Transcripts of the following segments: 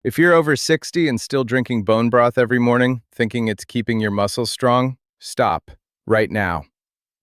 If you're over 60 and still drinking bone broth every morning, thinking it's keeping your muscles strong, stop right now.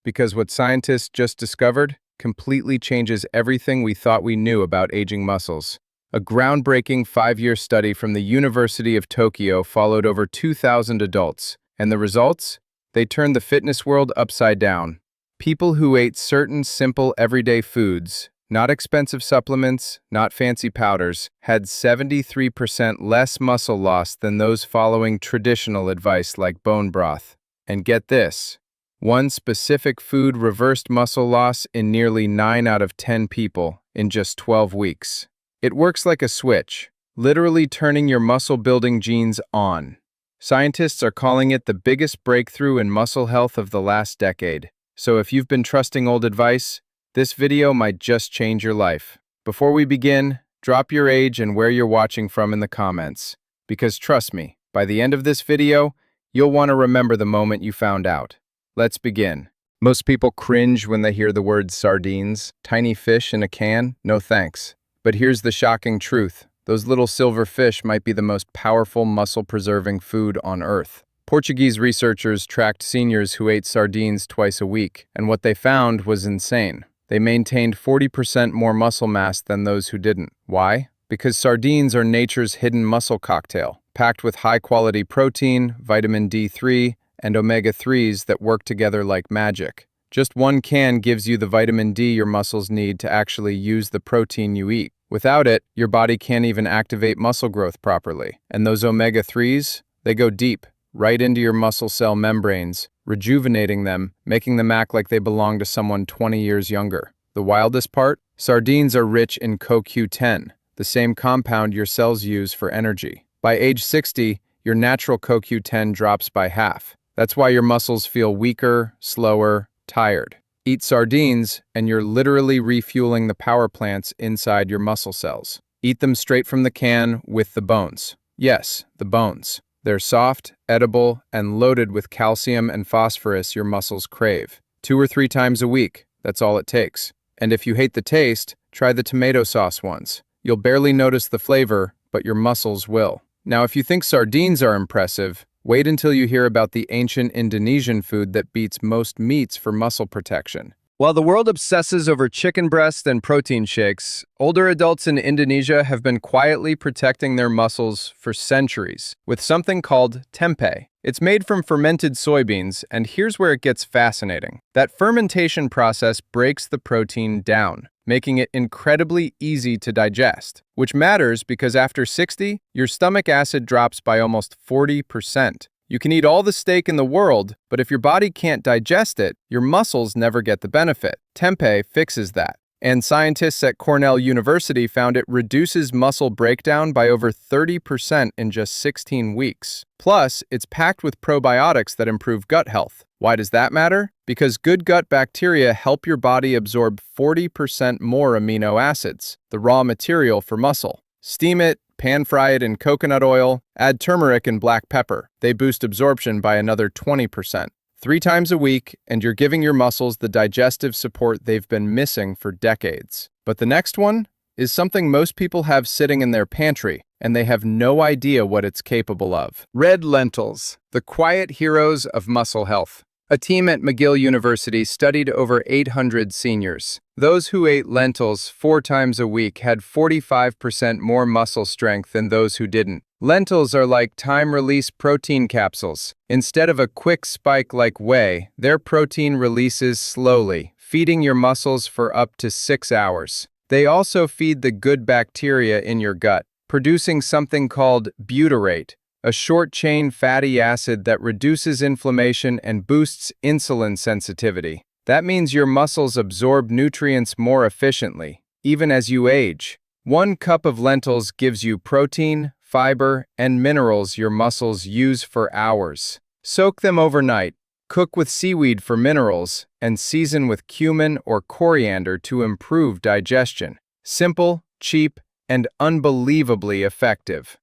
Because what scientists just discovered completely changes everything we thought we knew about aging muscles. A groundbreaking 5-year study from the University of Tokyo followed over 2,000 adults, and the results? They turned the fitness world upside down. People who ate certain simple everyday foods, not expensive supplements, not fancy powders, had 73% less muscle loss than those following traditional advice like bone broth. And get this, one specific food reversed muscle loss in nearly 9 out of 10 people in just 12 weeks. It works like a switch, literally turning your muscle-building genes on. Scientists are calling it the biggest breakthrough in muscle health of the last decade. So if you've been trusting old advice, this video might just change your life. Before we begin, drop your age and where you're watching from in the comments. Because trust me, by the end of this video, you'll want to remember the moment you found out. Let's begin. Most people cringe when they hear the word sardines, tiny fish in a can. No thanks. But here's the shocking truth. Those little silver fish might be the most powerful muscle-preserving food on Earth. Portuguese researchers tracked seniors who ate sardines twice a week, and what they found was insane. They maintained 40% more muscle mass than those who didn't. Why? Because sardines are nature's hidden muscle cocktail, packed with high-quality protein, vitamin D3, and omega-3s that work together like magic. Just one can gives you the vitamin D your muscles need to actually use the protein you eat. Without it, your body can't even activate muscle growth properly. And those omega-3s, they go deep, right into your muscle cell membranes, rejuvenating them, making them act like they belong to someone 20 years younger. The wildest part? Sardines are rich in CoQ10, the same compound your cells use for energy. By age 60, your natural CoQ10 drops by half. That's why your muscles feel weaker, slower, tired. Eat sardines, and you're literally refueling the power plants inside your muscle cells. Eat them straight from the can with the bones. Yes, the bones. They're soft, edible, and loaded with calcium and phosphorus your muscles crave. 2 or 3 times a week, that's all it takes. And if you hate the taste, try the tomato sauce ones. You'll barely notice the flavor, but your muscles will. Now, if you think sardines are impressive, wait until you hear about the ancient Indonesian food that beats most meats for muscle protection. While the world obsesses over chicken breast and protein shakes, older adults in Indonesia have been quietly protecting their muscles for centuries with something called tempeh. It's made from fermented soybeans, and here's where it gets fascinating. That fermentation process breaks the protein down, making it incredibly easy to digest, which matters because after 60, your stomach acid drops by almost 40%. You can eat all the steak in the world, but if your body can't digest it, your muscles never get the benefit. Tempeh fixes that. And scientists at Cornell University found it reduces muscle breakdown by over 30% in just 16 weeks. Plus, it's packed with probiotics that improve gut health. Why does that matter? Because good gut bacteria help your body absorb 40% more amino acids, the raw material for muscle. Steam it, pan-fry it in coconut oil, add turmeric and black pepper. They boost absorption by another 20%. 3 times a week, and you're giving your muscles the digestive support they've been missing for decades. But the next one is something most people have sitting in their pantry, and they have no idea what it's capable of. Red lentils, the quiet heroes of muscle health. A team at McGill University studied over 800 seniors. Those who ate lentils 4 times a week had 45% more muscle strength than those who didn't. Lentils are like time-release protein capsules. Instead of a quick spike like whey, their protein releases slowly, feeding your muscles for up to 6 hours. They also feed the good bacteria in your gut, producing something called butyrate, a short-chain fatty acid that reduces inflammation and boosts insulin sensitivity. That means your muscles absorb nutrients more efficiently, even as you age. 1 cup of lentils gives you protein, fiber, and minerals your muscles use for hours. Soak them overnight, cook with seaweed for minerals, and season with cumin or coriander to improve digestion. Simple, cheap, and unbelievably effective.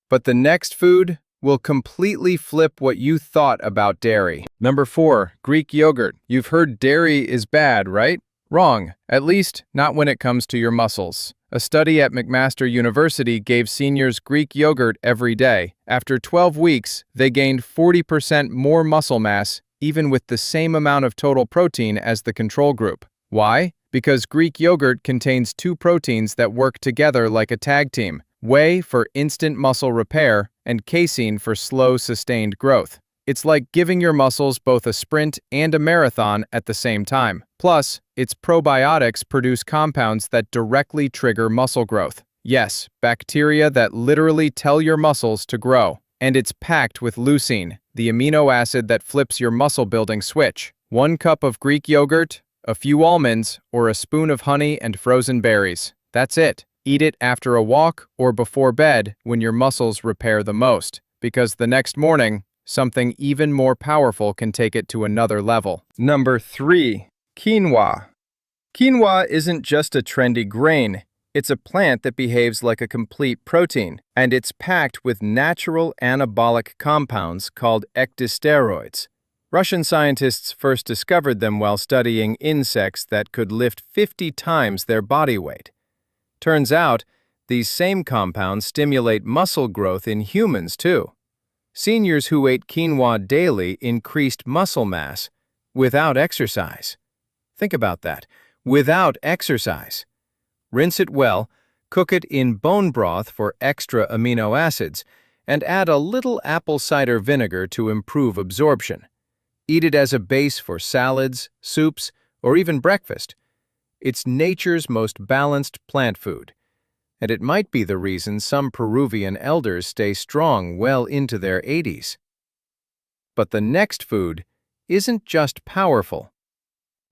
But the next food will completely flip what you thought about dairy. Number 4, Greek yogurt. You've heard dairy is bad, right? Wrong, at least not when it comes to your muscles. A study at McMaster University gave seniors Greek yogurt every day. After 12 weeks, they gained 40% more muscle mass, even with the same amount of total protein as the control group. Why? Because Greek yogurt contains two proteins that work together like a tag team: whey for instant muscle repair and casein for slow, sustained growth. It's like giving your muscles both a sprint and a marathon at the same time. Plus, its probiotics produce compounds that directly trigger muscle growth. Yes, bacteria that literally tell your muscles to grow. And it's packed with leucine, the amino acid that flips your muscle-building switch. 1 cup of Greek yogurt, a few almonds, or a spoon of honey and frozen berries. That's it. Eat it after a walk or before bed when your muscles repair the most, because the next morning, something even more powerful can take it to another level. Number 3. Quinoa. Quinoa isn't just a trendy grain. It's a plant that behaves like a complete protein, and it's packed with natural anabolic compounds called ecdysteroids. Russian scientists first discovered them while studying insects that could lift 50 times their body weight. Turns out, these same compounds stimulate muscle growth in humans too. Seniors who ate quinoa daily increased muscle mass without exercise. Think about that. Without exercise. Rinse it well, cook it in bone broth for extra amino acids, and add a little apple cider vinegar to improve absorption. Eat it as a base for salads, soups, or even breakfast. It's nature's most balanced plant food, and it might be the reason some Peruvian elders stay strong well into their 80s. But the next food isn't just powerful.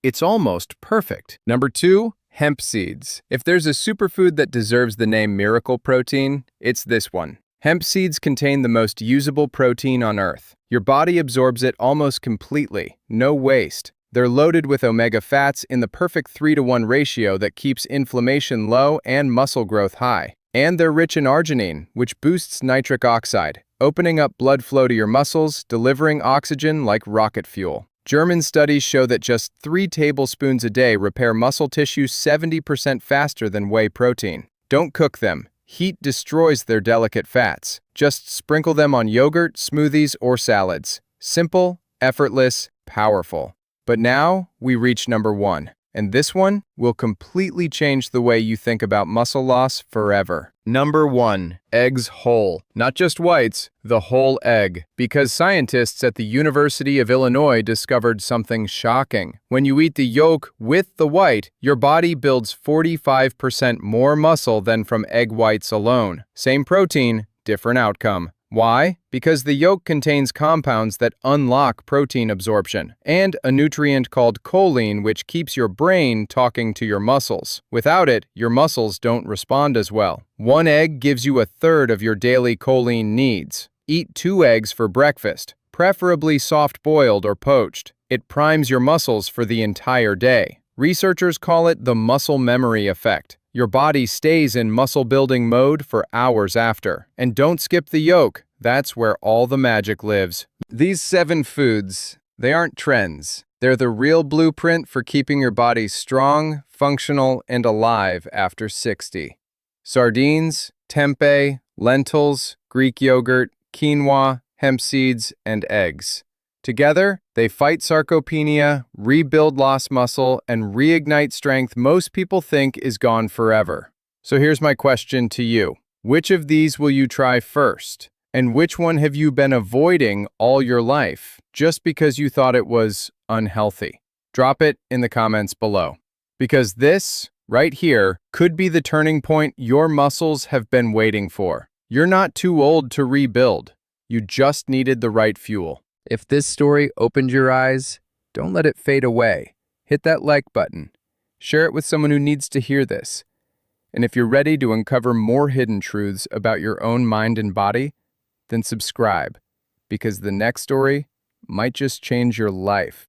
It's almost perfect. Number 2, hemp seeds. If there's a superfood that deserves the name miracle protein, it's this one. Hemp seeds contain the most usable protein on Earth. Your body absorbs it almost completely, no waste. They're loaded with omega fats in the perfect 3-to-1 ratio that keeps inflammation low and muscle growth high. And they're rich in arginine, which boosts nitric oxide, opening up blood flow to your muscles, delivering oxygen like rocket fuel. German studies show that just 3 tablespoons a day repair muscle tissue 70% faster than whey protein. Don't cook them. Heat destroys their delicate fats. Just sprinkle them on yogurt, smoothies, or salads. Simple, effortless, powerful. But now, we reach number 1. And this one will completely change the way you think about muscle loss forever. Number 1. Eggs whole. Not just whites, the whole egg. Because scientists at the University of Illinois discovered something shocking. When you eat the yolk with the white, your body builds 45% more muscle than from egg whites alone. Same protein, different outcome. Why? Because the yolk contains compounds that unlock protein absorption, and a nutrient called choline which keeps your brain talking to your muscles. Without it, your muscles don't respond as well. 1 egg gives you 1/3 of your daily choline needs. Eat 2 eggs for breakfast, preferably soft-boiled or poached. It primes your muscles for the entire day. Researchers call it the muscle memory effect. Your body stays in muscle-building mode for hours after. And don't skip the yolk. That's where all the magic lives. These 7 foods, they aren't trends. They're the real blueprint for keeping your body strong, functional, and alive after 60. Sardines, tempeh, lentils, Greek yogurt, quinoa, hemp seeds, and eggs. Together, they fight sarcopenia, rebuild lost muscle, and reignite strength most people think is gone forever. So here's my question to you. Which of these will you try first? And which one have you been avoiding all your life just because you thought it was unhealthy? Drop it in the comments below. Because this, right here, could be the turning point your muscles have been waiting for. You're not too old to rebuild. You just needed the right fuel. If this story opened your eyes, don't let it fade away. Hit that like button. Share it with someone who needs to hear this. And if you're ready to uncover more hidden truths about your own mind and body, then subscribe, because the next story might just change your life.